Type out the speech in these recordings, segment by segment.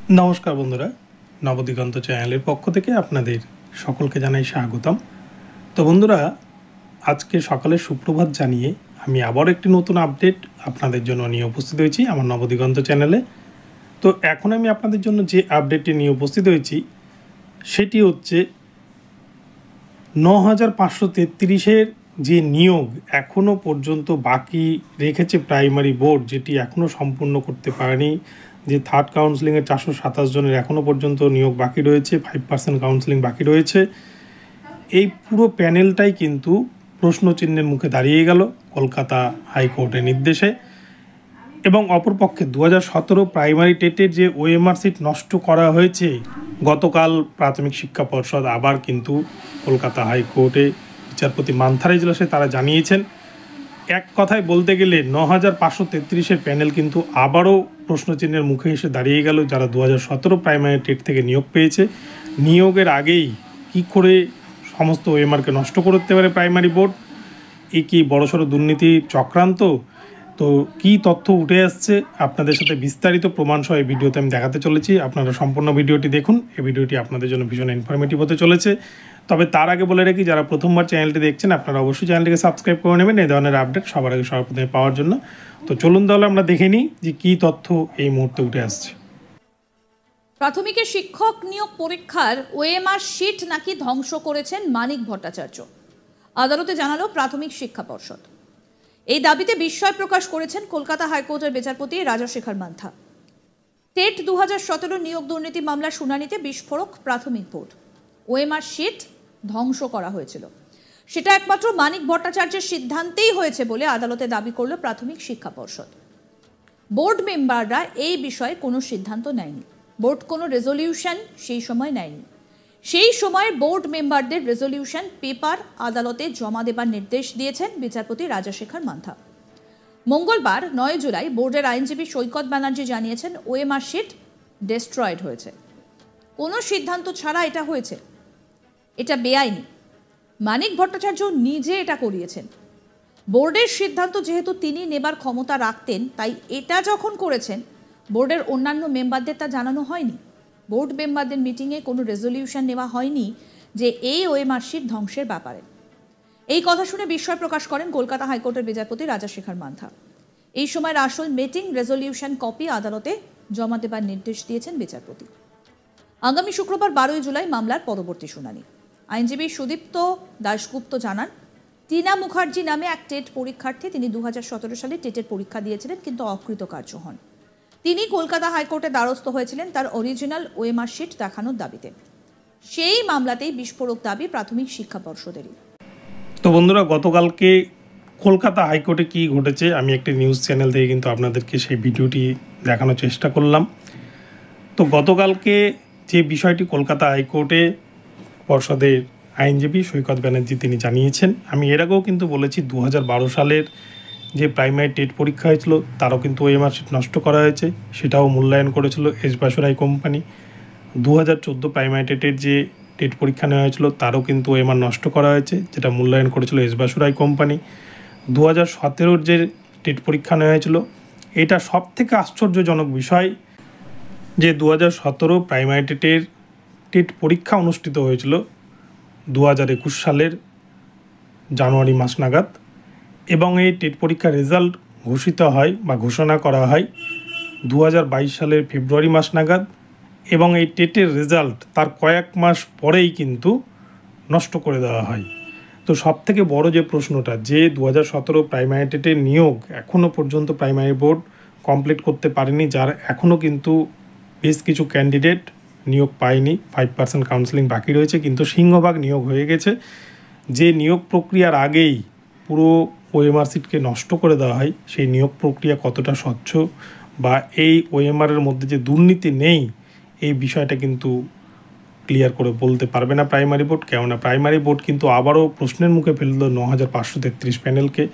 নমস্কার বন্ধুরা, নবদিগন্ত চ্যানেলের পক্ষ থেকে আপনাদের সকলকে জানাই স্বাগতম। তো বন্ধুরা, আজকে সকালে সুপ্রভাত জানিয়ে আমি আবার একটি নতুন আপডেট আপনাদের জন্য নিয়ে উপস্থিত হয়েছি আমার নবদিগন্ত চ্যানেলে। তো এখন আমি আপনাদের জন্য যে আপডেটটি নিয়ে উপস্থিত হয়েছি সেটি হচ্ছে ৯,৫৩৩-এর যে নিয়োগ এখনও পর্যন্ত বাকি রেখেছে প্রাইমারি বোর্ড, যেটি এখনও সম্পূর্ণ করতে পারেনি। যে থার্ড কাউন্সেলিংয়ের 427 জনের এখনও পর্যন্ত নিয়োগ বাকি রয়েছে, 5% কাউন্সেলিং বাকি রয়েছে। এই পুরো প্যানেলটাই কিন্তু প্রশ্নচিহ্নের মুখে দাঁড়িয়ে গেল কলকাতা হাইকোর্টের নির্দেশে। এবং অপরপক্ষে 2017 প্রাইমারি টেটের যে ওএমআর সিট নষ্ট করা হয়েছে, গতকাল প্রাথমিক শিক্ষা পর্ষদ আবার কিন্তু কলকাতা হাইকোর্টে বিচারপতি মান্থার এজলাসে তারা জানিয়েছেন। এক কথায় বলতে গেলে ৯,৫৩৩-এর প্যানেল কিন্তু আবারও প্রশ্নচিহ্নের মুখে এসে দাঁড়িয়ে গেল। যারা 2017 প্রাইমারি টেট থেকে নিয়োগ পেয়েছে, নিয়োগের আগেই কি করে সমস্ত ওএমআরকে নষ্ট করতে পারে প্রাইমারি বোর্ড, এই কি বড়সড় দুর্নীতি চক্রান্ত? তো কি তথ্য উঠে আসছে আপনাদের সাথে বিস্তারিত প্রমাণসহ এই ভিডিওতে আমি দেখাতে চলেছি। আপনারা সম্পূর্ণ ভিডিওটি দেখুন, এই ভিডিওটি আপনাদের জন্য ভীষণ ইনফরমেটিভ হতে চলেছে। তবে তার আগে বলে রাখি, যারা প্রথমবার চ্যানেলটি দেখছেন আপনারা অবশ্যই চ্যানেলটিকে সাবস্ক্রাইব করে নেবেন এই ধরনের আপডেট সবার আগে সর্বপ্রথমে পাওয়ার জন্য। তো চলুন তাহলে আমরা দেখে নিই যে কী তথ্য এই মুহূর্তে উঠে আসছে। প্রাথমিকের শিক্ষক নিয়োগ পরীক্ষার ওএমআর শিট নাকি ধ্বংস করেছেন মানিক ভট্টাচার্য, আদালতে জানালো প্রাথমিক শিক্ষা পর্ষদ। এই দাবিতে বিস্ময় প্রকাশ করেছেন কলকাতা হাইকোর্টের বিচারপতি রাজাশেখর মান্থা। টেট 2017 নিয়োগ দুর্নীতি মামলার শুনানিতে বিস্ফোরক প্রাথমিক বোর্ড। ওএমআর শিট ধ্বংস করা হয়েছিল, সেটা একমাত্র মানিক ভট্টাচার্যের সিদ্ধান্তেই হয়েছে বলে আদালতে দাবি করল প্রাথমিক শিক্ষা পর্ষদ। বোর্ড মেম্বাররা এই বিষয়ে কোনো সিদ্ধান্ত নেয়নি, বোর্ড কোনো রেজলিউশন সেই সময় নেয়নি। সেই সময় বোর্ড মেম্বারদের রেজলিউশন পেপার আদালতে জমা দেবার নির্দেশ দিয়েছেন বিচারপতি রাজাশেখর মান্থা। মঙ্গলবার 9 জুলাই বোর্ডের আইনজীবী সৈকত ব্যানার্জি জানিয়েছেন ওএমআর শিট ডেস্ট্রয়েড হয়েছে। কোনো সিদ্ধান্ত ছাড়া এটা হয়েছে, এটা বেআইনি। মানিক ভট্টাচার্য নিজে এটা করিয়েছেন। বোর্ডের সিদ্ধান্ত যেহেতু তিনি নেবার ক্ষমতা রাখতেন, তাই এটা যখন করেছেন বোর্ডের অন্যান্য মেম্বারদের তা জানানো হয়নি। বোর্ড মেম্বারদের মিটিংয়ে কোনো রেজলিউশন নেওয়া হয়নি যে এই ওএমআর শিট ধ্বংসের ব্যাপারে। এই কথা শুনে বিস্ময় প্রকাশ করেন কলকাতা হাইকোর্টের বিচারপতি রাজাশেখর মান্থা। এই সময় আসল মিটিং রেজলিউশন কপি আদালতে জমা দেবার নির্দেশ দিয়েছেন বিচারপতি। আগামী শুক্রবার 12 জুলাই মামলার পরবর্তী শুনানি। আইনজীবী সুদীপ্ত দাশগুপ্ত জানান, টিনা মুখার্জি নামে এক টেট পরীক্ষার্থী, তিনি 2017 সালে টেটের পরীক্ষা দিয়েছিলেন কিন্তু অকৃতকার্য হন। তিনি কলকাতা হাইকোর্টে দ্বারস্থ হয়েছিলেন তার অরিজিনাল ওএমআর শিট দেখানোর দাবিতে। সেই মামলাতেই বিস্ফোরক দাবি প্রাথমিক শিক্ষা পর্ষদেরই। তো বন্ধুরা, গতকালকে কলকাতা হাইকোর্টে কি ঘটেছে আমি একটি নিউজ চ্যানেল থেকে কিন্তু আপনাদেরকে সেই ভিডিওটি দেখানোর চেষ্টা করলাম। তো গতকালকে যে বিষয়টি কলকাতা হাইকোর্টে পর্ষদের আইনজীবী সৈকত ব্যানার্জি তিনি জানিয়েছেন, আমি এর আগেও কিন্তু বলেছি 2012 সালের যে প্রাইমারি টেট পরীক্ষা হয়েছিল তারও কিন্তু ওএমআর শিট নষ্ট করা হয়েছে, সেটাও মূল্যায়ন করেছিল এস বাসুরাই কোম্পানি। 2014 প্রাইমারি টেটের যে টেট পরীক্ষা নেওয়া হয়েছিল তারও কিন্তু ওএমআর নষ্ট করা হয়েছে, যেটা মূল্যায়ন করেছিল এস বাসুরাই কোম্পানি। 2017 যে টেট পরীক্ষা নেওয়া হয়েছিল, এটা সব থেকে আশ্চর্যজনক বিষয় যে 2017 প্রাইমারি টেটের টেট পরীক্ষা অনুষ্ঠিত হয়েছিল 2021 সালের জানুয়ারি মাস নাগাদ, এবং এই টেট পরীক্ষার রেজাল্ট ঘোষিত হয় বা ঘোষণা করা হয় 2022 সালের ফেব্রুয়ারি মাস নাগাদ, এবং এই টেটের রেজাল্ট তার কয়েক মাস পরেই কিন্তু নষ্ট করে দেওয়া হয়। তো সব থেকে বড় যে প্রশ্নটা, যে 2017 প্রাইমারি টেটের নিয়োগ এখনও পর্যন্ত প্রাইমারি বোর্ড কমপ্লিট করতে পারেনি, যার এখনও কিন্তু বেশ কিছু ক্যান্ডিডেট নিয়োগ পায়নি, 5% কাউন্সেলিং বাকি রয়েছে, কিন্তু সিংহভাগ নিয়োগ হয়ে গেছে। যে নিয়োগ প্রক্রিয়ার আগেই পুরো ওএমআর সিটকে নষ্ট করে দেওয়া হয়, সেই নিয়োগ প্রক্রিয়া কতটা স্বচ্ছ বা এই ওএমআরের মধ্যে যে দুর্নীতি নেই এই বিষয়টা কিন্তু ক্লিয়ার করে বলতে পারবে না প্রাইমারি বোর্ড। কেননা প্রাইমারি বোর্ড কিন্তু আবারও প্রশ্নের মুখে ফেলল ৯,৫৩৩ প্যানেলকে।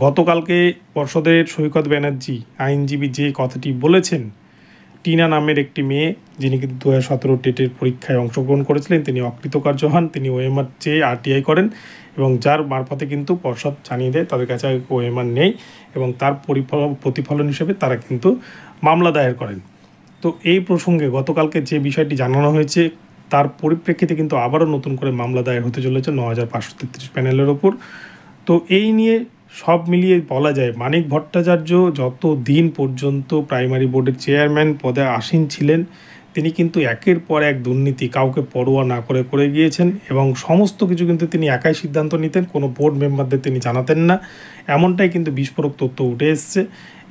গতকালকে পর্ষদের সৈকত ব্যানার্জি আইনজীবী যে কথাটি বলেছেন, টিনা নামের একটি মেয়ে যিনি কিন্তু 2017 টেটের পরীক্ষায় অংশগ্রহণ করেছিলেন, তিনি অকৃতকার্য হন, তিনি ওএমআর চেয়ে আরটিআই করেন, এবং যার মারফতে কিন্তু পর্ষদ জানিয়ে দেয় তাদের কাছে ওএমআর নেই, এবং তার প্রতিফলন হিসেবে তারা কিন্তু মামলা দায়ের করেন। তো এই প্রসঙ্গে গতকালকে যে বিষয়টি জানানো হয়েছে তার পরিপ্রেক্ষিতে কিন্তু আবারও নতুন করে মামলা দায়ের হতে চলেছে ৯,৫৩৩ প্যানেলের ওপর। তো এই নিয়ে সব মিলিয়ে বলা যায় মানিক ভট্টাচার্য যত দিন পর্যন্ত প্রাইমারি বোর্ডের চেয়ারম্যান পদে আসীন ছিলেন তিনি কিন্তু একের পর এক দুর্নীতি কাউকে পরোয়া না করে করে গিয়েছেন এবং সমস্ত কিছু কিন্তু তিনি একাই সিদ্ধান্ত নিতেন, কোনো বোর্ড মেম্বারদের তিনি জানাতেন না, এমনটাই কিন্তু বিস্ফোরক তথ্য উঠে এসছে।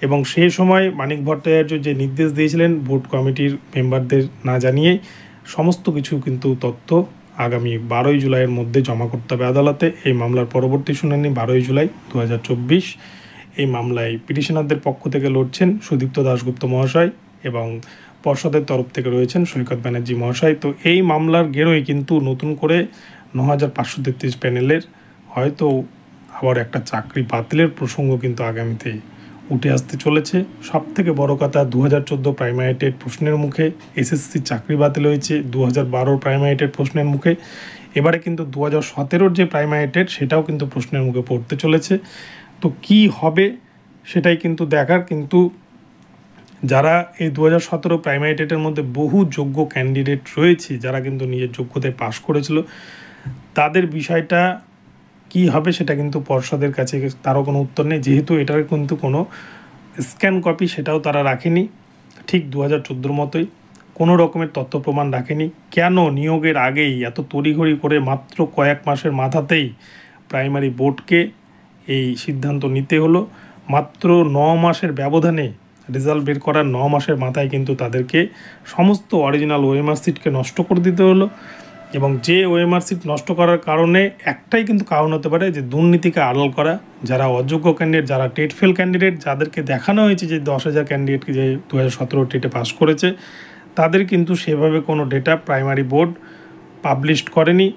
এবং সেই সময় মানিক ভট্টাচার্য যে নির্দেশ দিয়েছিলেন বোর্ড কমিটির মেম্বারদের না জানিয়েই সমস্ত কিছু কিন্তু তথ্য আগামী 12ই জুলাইয়ের মধ্যে জমা করতে হবে আদালতে। এই মামলার পরবর্তী শুনানি 12ই জুলাই 2024। এই মামলায় পিটিশনারদের পক্ষ থেকে লড়ছেন সুদীপ্ত দাশগুপ্ত মহাশয় এবং পর্ষদের তরফ থেকে রয়েছেন সৈকত ব্যানার্জি মহাশয়। তো এই মামলার গেরোয় কিন্তু নতুন করে ৯,৫৩৩ প্যানেলের হয়তো আবার একটা চাকরি বাতিলের প্রসঙ্গ কিন্তু আগামীতে উঠে আসতে চলেছে। সব থেকে বড় কথা 2014 প্রাইমারি টেট প্রশ্নের মুখে এসএসসি চাকরি বাতিল হয়েছে, 2012 প্রাইমারি টেট প্রশ্নের মুখে, এবারে কিন্তু 2017 যে প্রাইমারি টেট সেটাও কিন্তু প্রশ্নের মুখে পড়তে চলেছে। তো কি হবে সেটাই কিন্তু দেখার। কিন্তু যারা এই 2017 প্রাইমারি টেটের মধ্যে বহু যোগ্য ক্যান্ডিডেট রয়েছে যারা কিন্তু নিজের যোগ্যতায় পাশ করেছিল, তাদের বিষয়টা কি হবে সেটা কিন্তু পর্ষদের কাছে তারও কোনো উত্তর নেই, যেহেতু এটার কিন্তু কোনো স্ক্যান কপি সেটাও তারা রাখেনি, ঠিক 2014 মতোই কোনো রকমের তথ্য প্রমাণ রাখেনি। কেন নিয়োগের আগেই এত তড়িঘড়ি করে মাত্র কয়েক মাসের মাথাতেই প্রাইমারি বোর্ডকে এই সিদ্ধান্ত নিতে হলো? মাত্র 9 মাসের ব্যবধানে রেজাল্ট বের করার 9 মাসের মাথায় কিন্তু তাদেরকে সমস্ত অরিজিনাল ওএমআর সিটকে নষ্ট করে দিতে হলো। এবং যে ওএমআর সিট নষ্ট করার কারণে একটাই কিন্তু কারণ হতে পারে যে দুর্নীতিকে আড়াল করা, যারা অযোগ্য ক্যান্ডিডেট, যারা টেট ফেল ক্যান্ডিডেট, যাদেরকে দেখানো হয়েছে যে 10,000 ক্যান্ডিডেটকে যে 2017 টেটে পাস করেছে, তাদের কিন্তু সেভাবে কোনো ডেটা প্রাইমারি বোর্ড পাবলিশ করেনি।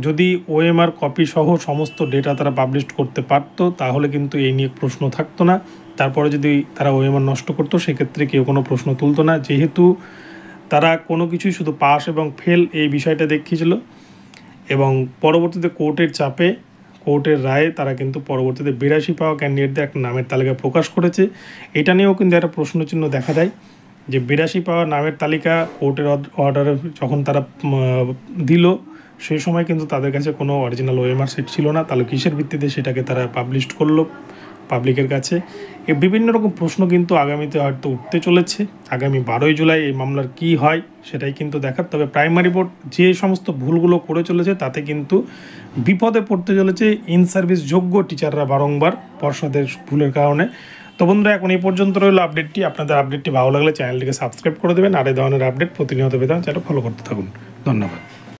যদি ওএমআর কপি সহ সমস্ত ডেটা তারা পাবলিশ করতে পারতো তাহলে কিন্তু এই নিয়ে প্রশ্ন থাকতো না। তারপরে যদি তারা ওএমআর নষ্ট করতো সেক্ষেত্রে কেউ কোনো প্রশ্ন তুলতো না, যেহেতু তারা কোনো কিছুই শুধু পাস এবং ফেল এই বিষয়টা দেখিয়েছিল। এবং পরবর্তীতে কোর্টের চাপে, কোর্টের রায়ে তারা কিন্তু পরবর্তীতে 82 পাওয়া ক্যান্ডিডেটদের একটা নামের তালিকা প্রকাশ করেছে। এটা নিয়েও কিন্তু একটা প্রশ্নচিহ্ন দেখা দেয় যে 82 পাওয়া নামের তালিকা কোর্টের অর্ডারে যখন তারা দিল সেই সময় কিন্তু তাদের কাছে কোনো অরিজিনাল ওএমআর সিট ছিল না, তাহলে কিসের ভিত্তিতে সেটাকে তারা পাবলিশ করলো পাবলিকের কাছে? বিভিন্ন রকম প্রশ্ন কিন্তু আগামীতে হয়তো উঠতে চলেছে। আগামী 12ই জুলাই এই মামলার কি হয় সেটাই কিন্তু দেখার। তবে প্রাইমারি বোর্ড যে সমস্ত ভুলগুলো করে চলেছে তাতে কিন্তু বিপদে পড়তে চলেছে ইন সার্ভিস যোগ্য টিচাররা বারংবার পর্ষদের ভুলের কারণে। তো বন্ধুরা, এখন এই পর্যন্ত রইল আপডেটটি। আপনাদের আপডেটটি ভালো লাগলে চ্যানেলটিকে সাবস্ক্রাইব করে দেবেন, আর এই ধরনের আপডেট প্রতিনিয়ত পেতে চ্যানেলটা ফলো করতে থাকুন। ধন্যবাদ।